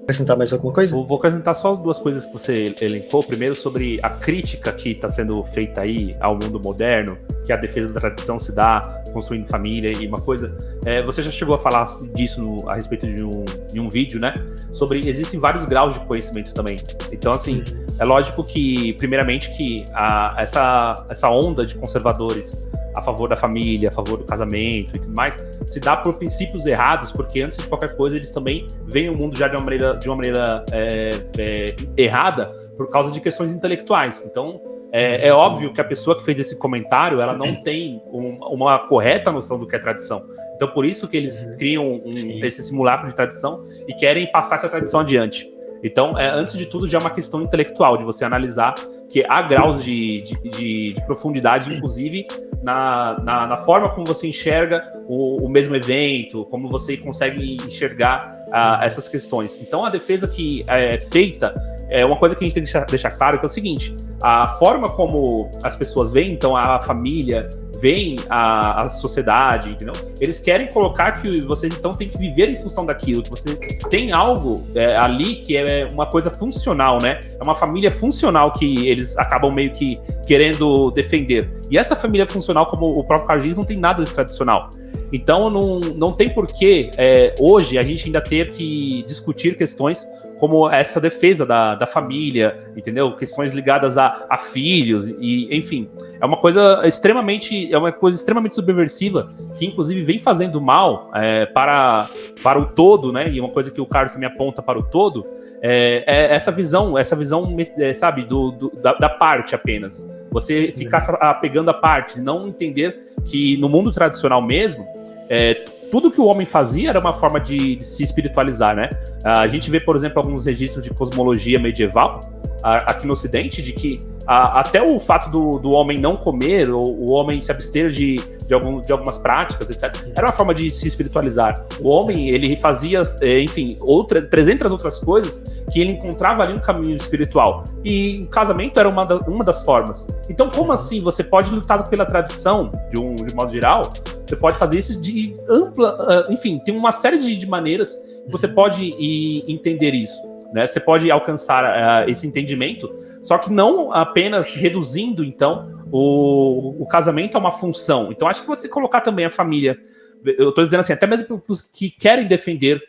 Acrescentar mais alguma coisa? Eu vou acrescentar só duas coisas que você elencou. Primeiro, sobre a crítica que está sendo feita aí ao mundo moderno, que a defesa da tradição se dá construindo família. E uma coisa, você já chegou a falar disso a respeito de um vídeo, né? Sobre existem vários graus de conhecimento também. Então, assim, é lógico que, primeiramente, que essa onda de conservadores a favor da família, a favor do casamento e tudo mais, se dá por princípios errados, porque antes de qualquer coisa eles também veem o mundo já de uma maneira errada por causa de questões intelectuais. Então, é óbvio que a pessoa que fez esse comentário, ela não tem uma correta noção do que é tradição. Então, por isso que eles criam esse simulacro de tradição e querem passar essa tradição adiante. Então, antes de tudo, já é uma questão intelectual, de você analisar que há graus de profundidade, inclusive, na forma como você enxerga o mesmo evento, como você consegue enxergar essas questões. Então, a defesa que é feita é uma coisa que a gente tem que deixar claro, que é o seguinte: a forma como as pessoas veem, então, a família, veem a sociedade, entendeu? Eles querem colocar que você, então, tem que viver em função daquilo, que você tem algo ali que é uma coisa funcional, né? É uma família funcional que eles acabam meio que querendo defender. E essa família funcional, como o próprio Carlos diz, não tem nada de tradicional. Então, não tem porquê, hoje, a gente ainda ter que discutir questões como essa defesa da família, entendeu? Questões ligadas a filhos, e, enfim, é uma coisa extremamente subversiva, que, inclusive, vem fazendo mal para o todo, né? E uma coisa que o Carlos também aponta para o todo, essa visão, sabe, da parte apenas. Você ficar apegando a parte, não entender que no mundo tradicional mesmo, tudo que o homem fazia era uma forma de se espiritualizar, né? A gente vê, por exemplo, alguns registros de cosmologia medieval aqui no Ocidente, de que até o fato do homem não comer, ou o homem se abster de algumas práticas, etc., era uma forma de se espiritualizar. O homem, ele fazia, enfim, 300 outras coisas que ele encontrava ali um caminho espiritual. E o casamento era uma das formas. Então, como assim você pode lutar pela tradição, de modo geral? Você pode fazer isso de ampla... enfim, tem uma série de maneiras que você pode entender isso. Né? Você pode alcançar esse entendimento, só que não apenas reduzindo, então, o casamento a uma função. Então, acho que você colocar também a família, eu estou dizendo assim, até mesmo para os que querem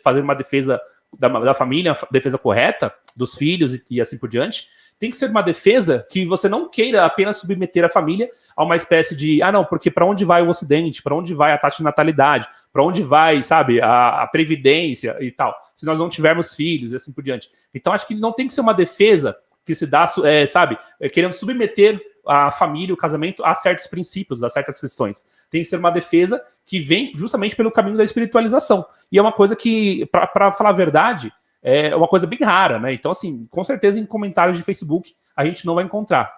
fazer uma defesa da família, uma defesa correta, dos filhos e assim por diante, tem que ser uma defesa que você não queira apenas submeter a família a uma espécie de, não, porque para onde vai o Ocidente, para onde vai a taxa de natalidade, para onde vai, sabe, a previdência e tal, se nós não tivermos filhos e assim por diante. Então, acho que não tem que ser uma defesa que se dá, sabe, querendo submeter a família, o casamento, a certos princípios, a certas questões. Tem que ser uma defesa que vem justamente pelo caminho da espiritualização. E é uma coisa que, para falar a verdade, é uma coisa bem rara, né? Então, assim, com certeza em comentários de Facebook a gente não vai encontrar.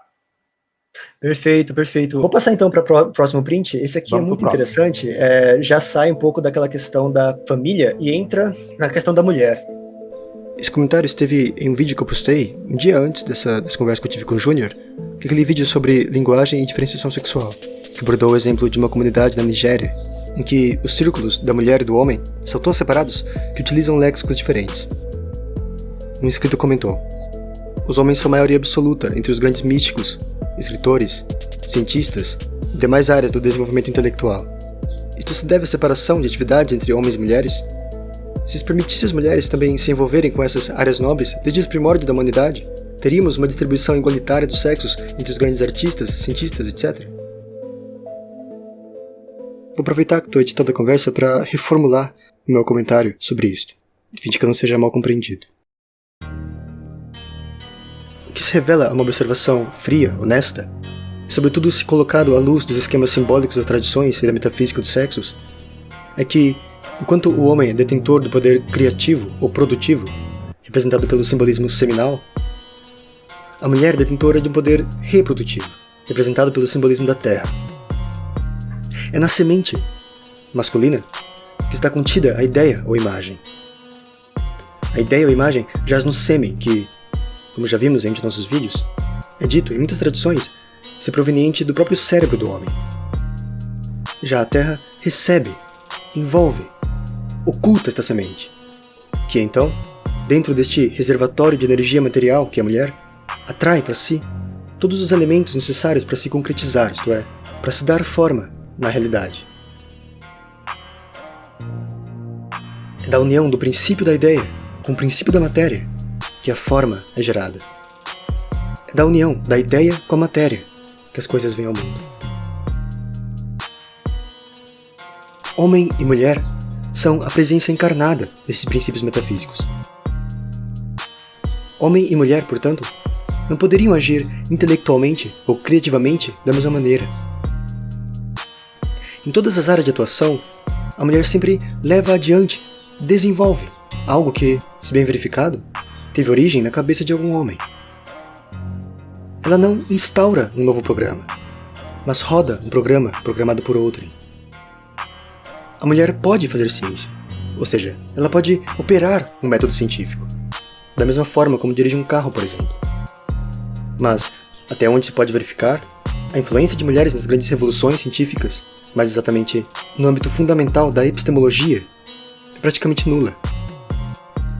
Perfeito, perfeito. Vou passar então para o próximo print. Esse aqui é muito interessante. Já sai um pouco daquela questão da família e entra na questão da mulher. Esse comentário esteve em um vídeo que eu postei um dia antes dessa conversa que eu tive com o Júnior, aquele vídeo sobre linguagem e diferenciação sexual, que abordou o exemplo de uma comunidade na Nigéria, em que os círculos da mulher e do homem são tão separados que utilizam léxicos diferentes. Um inscrito comentou: os homens são maioria absoluta entre os grandes místicos, escritores, cientistas e demais áreas do desenvolvimento intelectual. Isto se deve à separação de atividades entre homens e mulheres? Se se permitisse as mulheres também se envolverem com essas áreas nobres desde os primórdios da humanidade, teríamos uma distribuição igualitária dos sexos entre os grandes artistas, cientistas, etc. Vou aproveitar que estou editando a conversa para reformular o meu comentário sobre isto, a fim de que eu não seja mal compreendido. O que se revela uma observação fria, honesta, e sobretudo se colocado à luz dos esquemas simbólicos das tradições e da metafísica dos sexos, é que, enquanto o homem é detentor do poder criativo ou produtivo, representado pelo simbolismo seminal, a mulher é detentora de um poder reprodutivo, representado pelo simbolismo da terra. É na semente masculina que está contida a ideia ou imagem. A ideia ou imagem jaz no sêmen que, como já vimos em um de nossos vídeos, é dito em muitas tradições ser proveniente do próprio cérebro do homem. Já a terra recebe, envolve, oculta esta semente, que então dentro deste reservatório de energia material que é a mulher, atrai para si todos os elementos necessários para se concretizar, isto é, para se dar forma na realidade. É da união do princípio da ideia com o princípio da matéria que a forma é gerada. É da união da ideia com a matéria que as coisas vêm ao mundo. Homem e mulher são a presença encarnada desses princípios metafísicos. Homem e mulher, portanto, não poderiam agir intelectualmente ou criativamente da mesma maneira. Em todas as áreas de atuação, a mulher sempre leva adiante, desenvolve algo que, se bem verificado, teve origem na cabeça de algum homem. Ela não instaura um novo programa, mas roda um programa programado por outrem. A mulher pode fazer ciência, ou seja, ela pode operar um método científico, da mesma forma como dirige um carro, por exemplo. Mas, até onde se pode verificar, a influência de mulheres nas grandes revoluções científicas, mais exatamente no âmbito fundamental da epistemologia, é praticamente nula.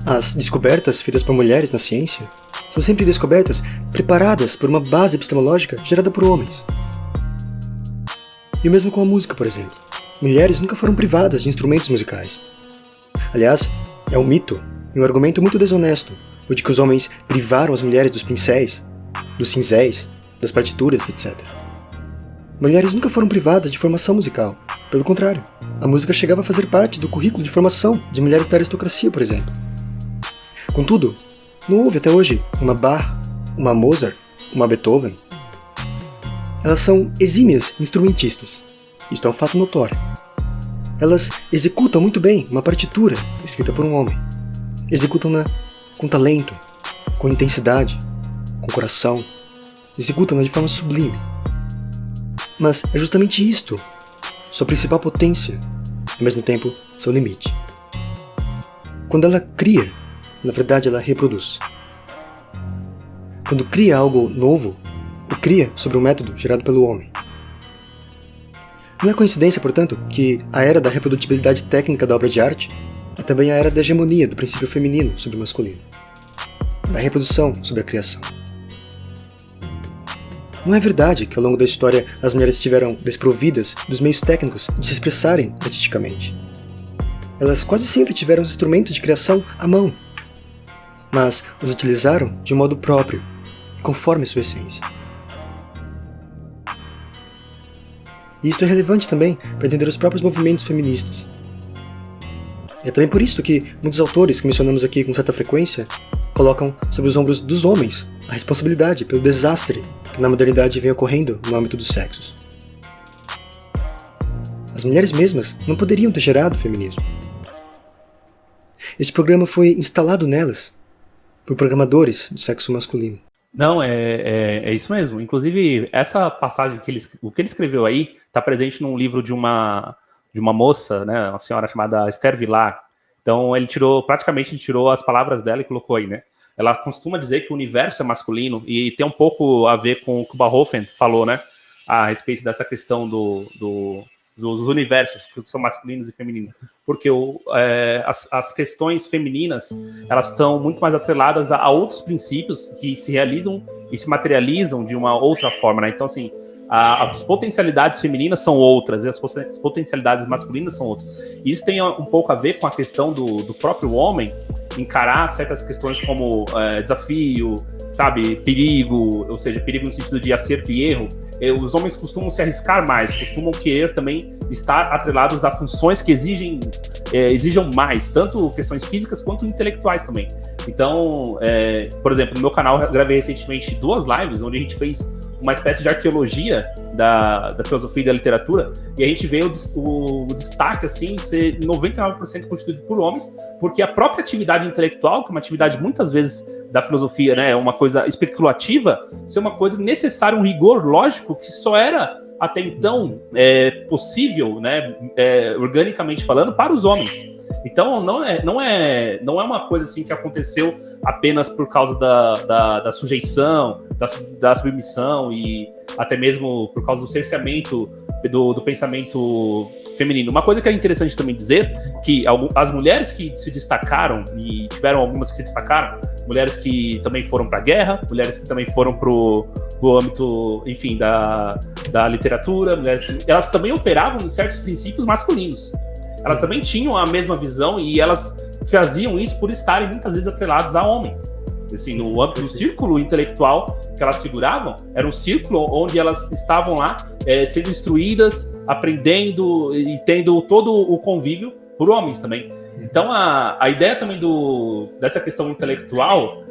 As descobertas feitas por mulheres na ciência são sempre descobertas preparadas por uma base epistemológica gerada por homens. E o mesmo com a música, por exemplo. Mulheres nunca foram privadas de instrumentos musicais. Aliás, é um mito e um argumento muito desonesto o de que os homens privaram as mulheres dos pincéis, dos cinzéis, das partituras, etc. Mulheres nunca foram privadas de formação musical. Pelo contrário, a música chegava a fazer parte do currículo de formação de mulheres da aristocracia, por exemplo. Contudo, não houve até hoje uma Bach, uma Mozart, uma Beethoven. Elas são exímias instrumentistas. Isto é um fato notório. Elas executam muito bem uma partitura escrita por um homem. Executam-na com talento, com intensidade, com coração. Executam-na de forma sublime. Mas é justamente isto, sua principal potência, e ao mesmo tempo seu limite. Quando ela cria, na verdade ela reproduz. Quando cria algo novo, o cria sobre um método gerado pelo homem. Não é coincidência, portanto, que a era da reprodutibilidade técnica da obra de arte é também a era da hegemonia do princípio feminino sobre o masculino, da reprodução sobre a criação. Não é verdade que ao longo da história as mulheres estiveram desprovidas dos meios técnicos de se expressarem artisticamente. Elas quase sempre tiveram os instrumentos de criação à mão, mas os utilizaram de um modo próprio, conforme sua essência. E isto é relevante também para entender os próprios movimentos feministas. E é também por isso que muitos autores que mencionamos aqui com certa frequência colocam sobre os ombros dos homens a responsabilidade pelo desastre que na modernidade vem ocorrendo no âmbito dos sexos. As mulheres mesmas não poderiam ter gerado o feminismo. Este programa foi instalado nelas por programadores do sexo masculino. Não, é isso mesmo. Inclusive, essa passagem, o que ele escreveu aí, está presente num livro de uma moça, né, uma senhora chamada Esther Vilar. Então, ele praticamente tirou as palavras dela e colocou aí, né? Ela costuma dizer que o universo é masculino, e tem um pouco a ver com o que o Bauhofen falou, né? A respeito dessa questão dos universos, que são masculinos e femininos. Porque as questões femininas, elas estão muito mais atreladas a outros princípios que se realizam e se materializam de uma outra forma, né? Então, assim, as potencialidades femininas são outras e as potencialidades masculinas são outras. E isso tem um pouco a ver com a questão do próprio homem encarar certas questões como desafio, sabe, perigo, ou seja, perigo no sentido de acerto e erro. Os homens costumam se arriscar mais, costumam querer também estar atrelados a funções que exijam mais, tanto questões físicas quanto intelectuais também. Então, por exemplo, no meu canal eu gravei recentemente 2 lives onde a gente fez uma espécie de arqueologia da filosofia e da literatura, e a gente vê o destaque, assim, ser 99% constituído por homens, porque a própria atividade intelectual, que é uma atividade muitas vezes da filosofia, né, uma coisa especulativa, ser uma coisa necessária, um rigor lógico que só era até então possível, né, organicamente falando, para os homens. Então não é uma coisa assim que aconteceu apenas por causa da sujeição, da submissão e até mesmo por causa do cerceamento do pensamento feminino. Uma coisa que é interessante também dizer, que as mulheres que se destacaram, e tiveram algumas que se destacaram, mulheres que também foram para a guerra, mulheres que também foram pro âmbito, enfim, da literatura, elas também operavam em certos princípios masculinos. Elas também tinham a mesma visão e elas faziam isso por estarem muitas vezes atrelados a homens. Assim, no âmbito do círculo intelectual que elas figuravam, era um círculo onde elas estavam lá sendo instruídas, aprendendo e tendo todo o convívio por homens também. Então a ideia também dessa questão intelectual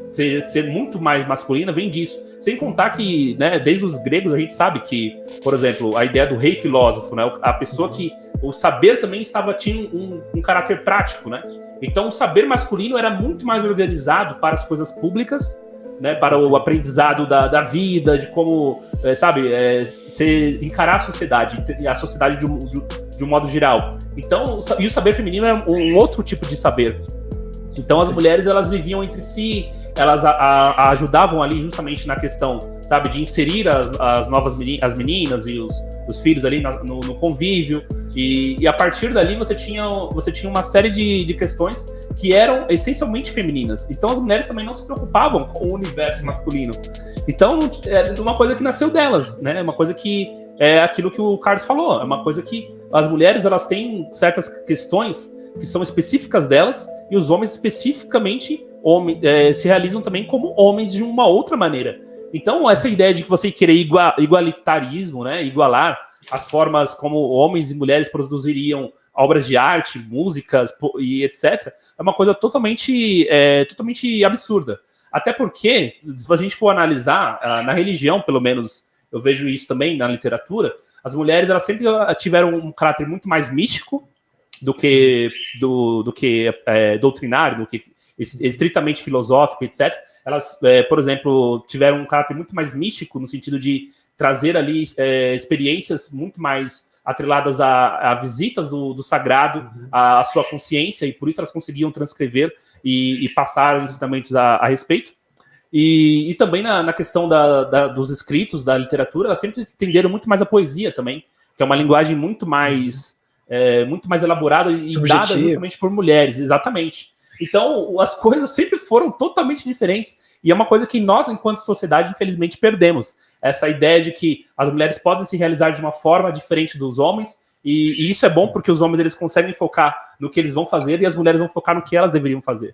ser muito mais masculina vem disso. Sem contar que, né, desde os gregos a gente sabe que, por exemplo, a ideia do rei filósofo, né, a pessoa que o saber também tinha um caráter prático, né? Então o saber masculino era muito mais organizado para as coisas públicas, né, para o aprendizado da vida, de como, encarar a sociedade de um modo geral. Então, e o saber feminino era um outro tipo de saber. Então as mulheres, elas viviam entre si, elas ajudavam ali justamente na questão, sabe, de inserir as novas meninas e os filhos ali no convívio, e a partir dali você tinha uma série de questões que eram essencialmente femininas. Então as mulheres também não se preocupavam com o universo masculino. Então é uma coisa que nasceu delas, né? Uma coisa que é aquilo que o Carlos falou, é uma coisa que as mulheres, elas têm certas questões que são específicas delas, e os homens especificamente se realizam também como homens de uma outra maneira. Então essa ideia de que você querer igualitarismo, né, igualar as formas como homens e mulheres produziriam obras de arte, músicas e etc., é uma coisa totalmente absurda. Até porque, se a gente for analisar, na religião, pelo menos, eu vejo isso também na literatura, as mulheres, elas sempre tiveram um caráter muito mais místico do que doutrinário, do que estritamente filosófico, etc. Elas, por exemplo, tiveram um caráter muito mais místico, no sentido de trazer ali experiências muito mais atreladas a visitas do sagrado, à sua consciência, e por isso elas conseguiam transcrever e passar ensinamentos a respeito. E também na questão dos escritos, da literatura, elas sempre entenderam muito mais a poesia também, que é uma linguagem muito mais elaborada e subjetiva, dada justamente por mulheres, exatamente. Então, as coisas sempre foram totalmente diferentes, e é uma coisa que nós, enquanto sociedade, infelizmente, perdemos. Essa ideia de que as mulheres podem se realizar de uma forma diferente dos homens, e isso é bom porque os homens, eles conseguem focar no que eles vão fazer, e as mulheres vão focar no que elas deveriam fazer.